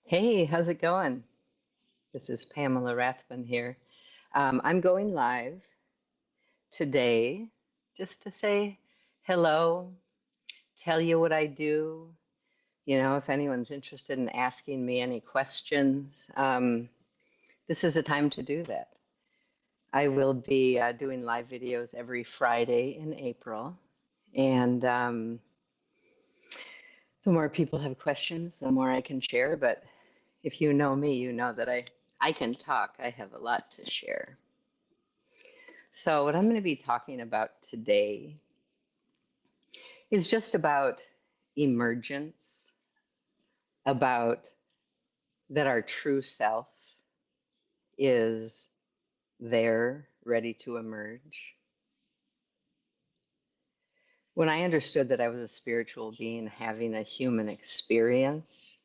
Hey, how's it going? This is Pamela Rathbun here. I'm going live today just to say hello, tell you what I do. If anyone's interested in asking me any questions, this is a time to do that. I will be doing live videos every Friday in April. And the more people have questions, the more I can share. But if you know me, you know that I can talk. I have a lot to share. So, what I'm going to be talking about today is just about emergence, about that our true self is there, ready to emerge. When I understood that I was a spiritual being having a human experience,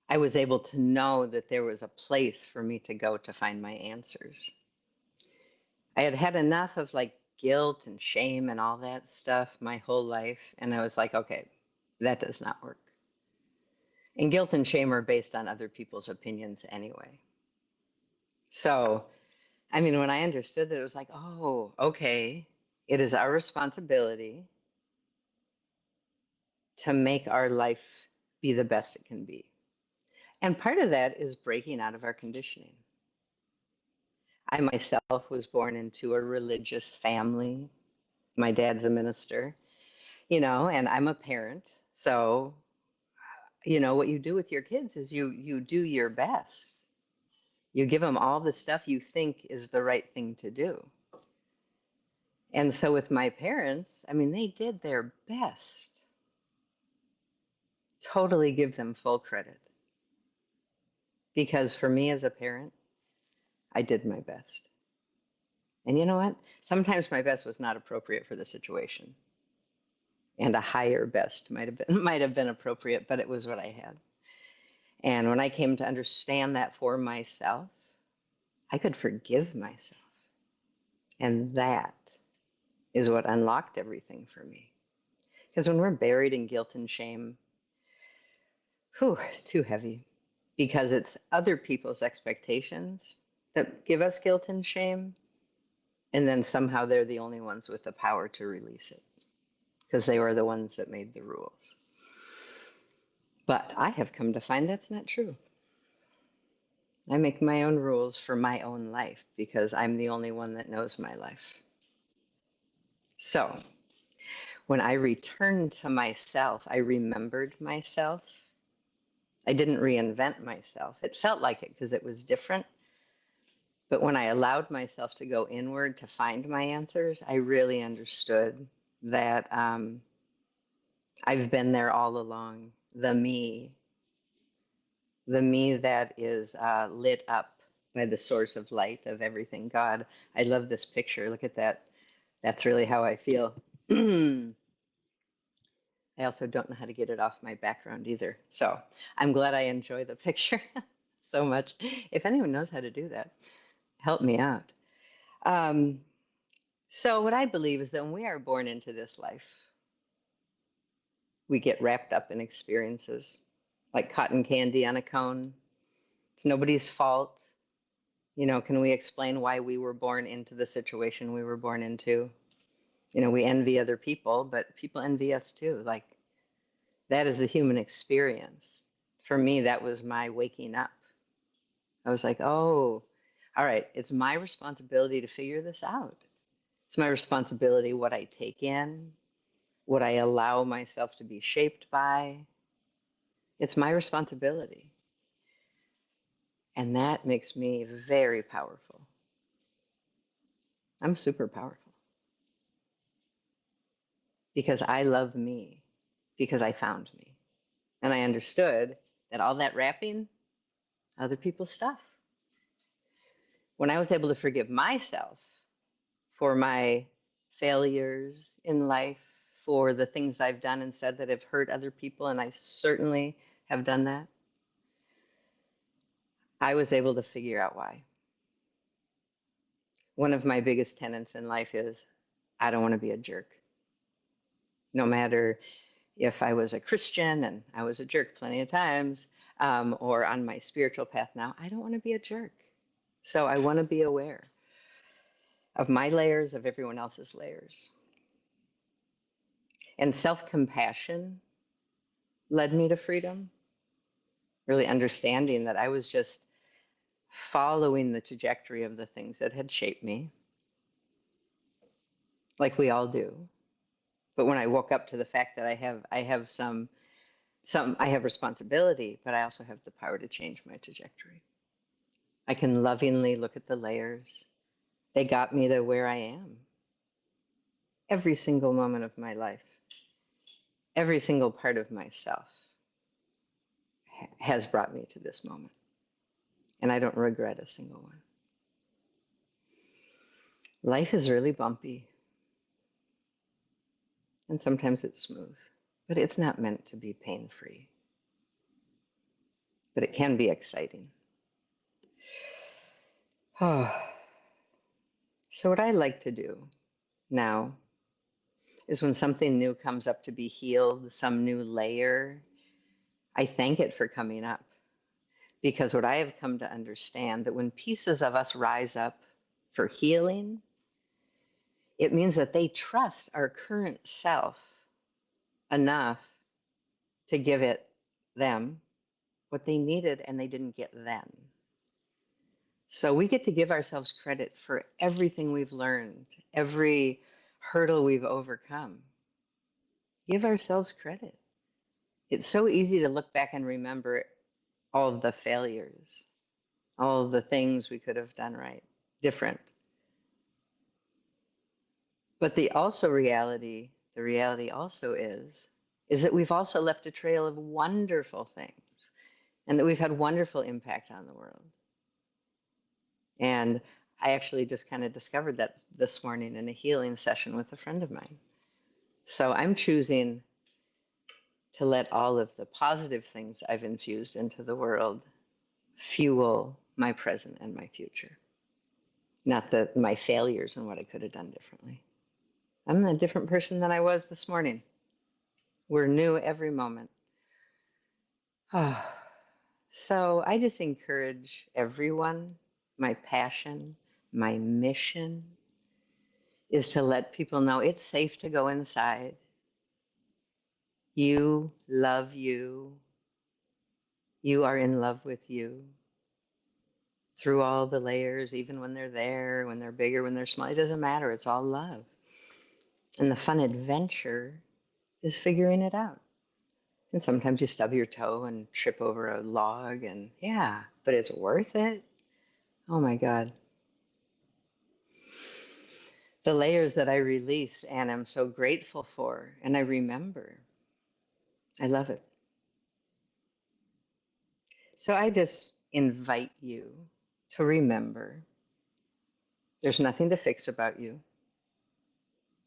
I was able to know that there was a place for me to go to find my answers. I had had enough of like guilt and shame and all that stuff my whole life, and I was like, okay, that does not work. And guilt and shame are based on other people's opinions anyway. So, I mean, when I understood that, it was like, oh, okay, it is our responsibility to make our life be the best it can be. And part of that is breaking out of our conditioning. I myself was born into a religious family. My dad's a minister, and I'm a parent. So, what you do with your kids is you do your best. You give them all the stuff you think is the right thing to do. And so with my parents, I mean, they did their best. Totally give them full credit. Because for me as a parent, I did my best. And you know what? Sometimes my best was not appropriate for the situation. And a higher best might have been appropriate, but it was what I had. And when I came to understand that for myself, I could forgive myself. And that is what unlocked everything for me. Because when we're buried in guilt and shame, whew, it's too heavy because it's other people's expectations that give us guilt and shame. And then somehow they're the only ones with the power to release it because they were the ones that made the rules. But I have come to find that's not true. I make my own rules for my own life because I'm the only one that knows my life. So when I returned to myself, I remembered myself. I didn't reinvent myself. It felt like it because it was different. But when I allowed myself to go inward to find my answers, I really understood that I've been there all along. The me that is lit up by the source of light of everything, God. I love this picture. Look at that. That's really how I feel. I also don't know how to get it off my background either. So I'm glad I enjoy the picture so much. If anyone knows how to do that, help me out. Um, So, what I believe is that when we are born into this life, we get wrapped up in experiences like cotton candy on a cone. It's nobody's fault. Can we explain why we were born into the situation we were born into? We envy other people, but people envy us too. Like, that is the human experience. For me, that was my waking up. I was like, oh, all right, it's my responsibility to figure this out. It's my responsibility what I take in, what I allow myself to be shaped by. It's my responsibility. And that makes me very powerful. I'm super powerful because I love me, because I found me. And I understood that all that wrapping, other people's stuff. When I was able to forgive myself for my failures in life, for the things I've done and said that have hurt other people, and I certainly have done that, I was able to figure out why. One of my biggest tenets in life is I don't want to be a jerk. No matter, if I was a Christian, and I was a jerk plenty of times, or on my spiritual path now, I don't want to be a jerk. So I want to be aware of my layers, of everyone else's layers. And self compassion led me to freedom, really understanding that I was just following the trajectory of the things that had shaped me, like we all do. But when I woke up to the fact that I have I have responsibility, but I also have the power to change my trajectory. I can lovingly look at the layers. They got me to where I am. Every single moment of my life, every single part of myself has brought me to this moment. And I don't regret a single one. Life is really bumpy, and sometimes it's smooth, but it's not meant to be pain free. But it can be exciting. Oh. So, what I like to do now is when something new comes up to be healed, some new layer, I thank it for coming up. Because what I have come to understand that when pieces of us rise up for healing, it means that they trust our current self enough to give it them what they needed and they didn't get then. So we get to give ourselves credit for everything we've learned, every hurdle we've overcome. Give ourselves credit. It's so easy to look back and remember all of the failures, all of the things we could have done right, different. But the reality also is that we've also left a trail of wonderful things and that we've had wonderful impact on the world. And I actually just kind of discovered that this morning in a healing session with a friend of mine. So I'm choosing to let all of the positive things I've infused into the world fuel my present and my future, not my failures and what I could have done differently. I'm a different person than I was this morning. We're new every moment. So I just encourage everyone, my passion, my mission is to let people know it's safe to go inside. You love you. You are in love with you through all the layers, even when they're there, when they're bigger, when they're small. It doesn't matter. It's all love. And the fun adventure is figuring it out. And sometimes you stub your toe and trip over a log, and yeah, but it's worth it. Oh my God. The layers that I release and I'm so grateful for, and I remember. I love it. So I just invite you to remember there's nothing to fix about you.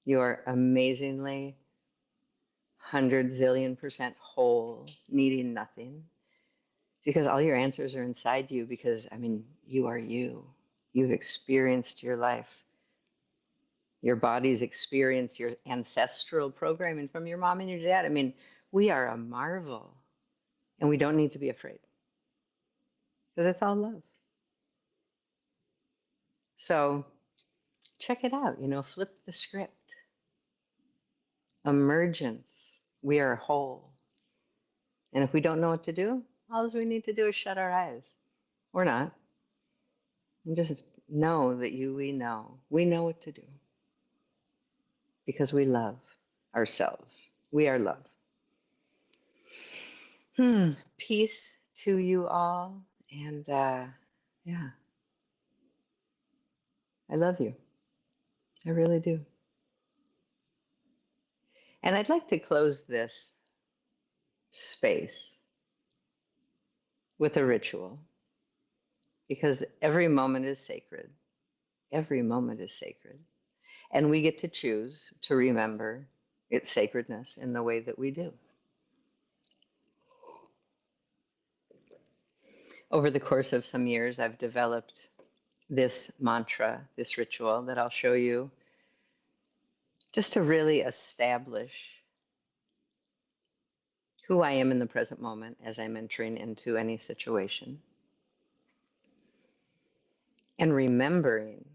You are amazingly 100 zillion% whole, needing nothing. Because all your answers are inside you, because, I mean, you are you. You've experienced your life. Your body's experienced your ancestral programming from your mom and your dad. I mean, we are a marvel, and we don't need to be afraid because it's all love. So check it out, flip the script. Emergence. We are whole. And if we don't know what to do, all we need to do is shut our eyes. Or not. And just know that we know. We know what to do. Because we love ourselves. We are love. Peace to you all. And yeah, I love you. I really do. And I'd like to close this space with a ritual because every moment is sacred. Every moment is sacred. And we get to choose to remember its sacredness in the way that we do. Over the course of some years, I've developed this mantra, this ritual that I'll show you just to really establish who I am in the present moment as I'm entering into any situation, and remembering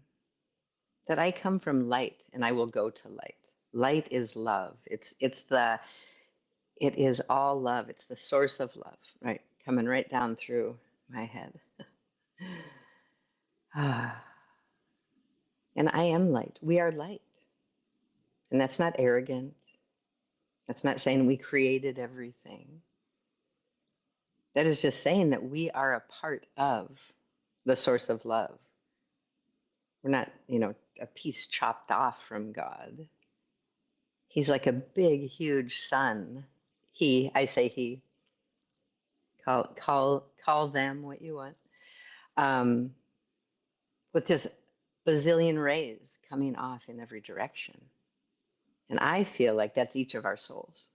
that I come from light and I will go to light. Light is love. It is all love. It's the source of love, right? Coming right down through my head. And I am light. We are light. And that's not arrogant. That's not saying we created everything. That is just saying that we are a part of the source of love. We're not, a piece chopped off from God. He's like a big, huge sun. I say he, call them what you want. Um, with just bazillion rays coming off in every direction. And I feel like that's each of our souls,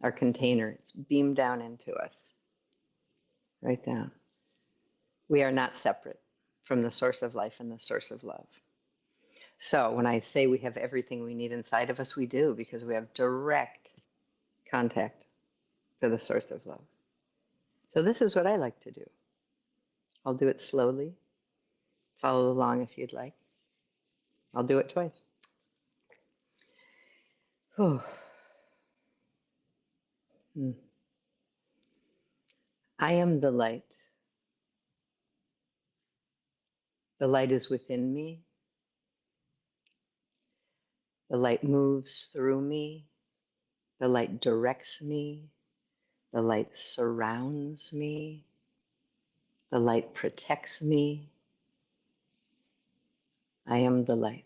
our container. It's beamed down into us, right down. We are not separate from the source of life and the source of love. So when I say we have everything we need inside of us, we do, because we have direct contact to the source of love. So this is what I like to do. I'll do it slowly. Follow along if you'd like. I'll do it twice. Whew. I am the light. The light is within me. The light moves through me. The light directs me. The light surrounds me. The light protects me. I am the light.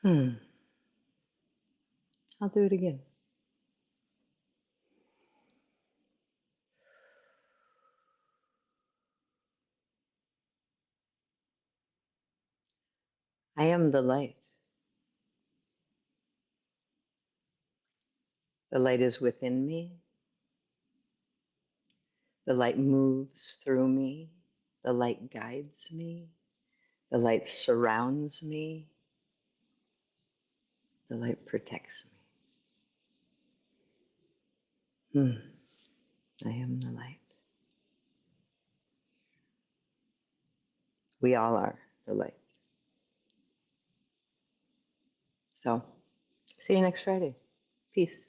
I'll do it again. I am the light. The light is within me. The light moves through me. The light guides me. The light surrounds me. The light protects me. I am the light. We all are the light. So, see you next Friday. Peace.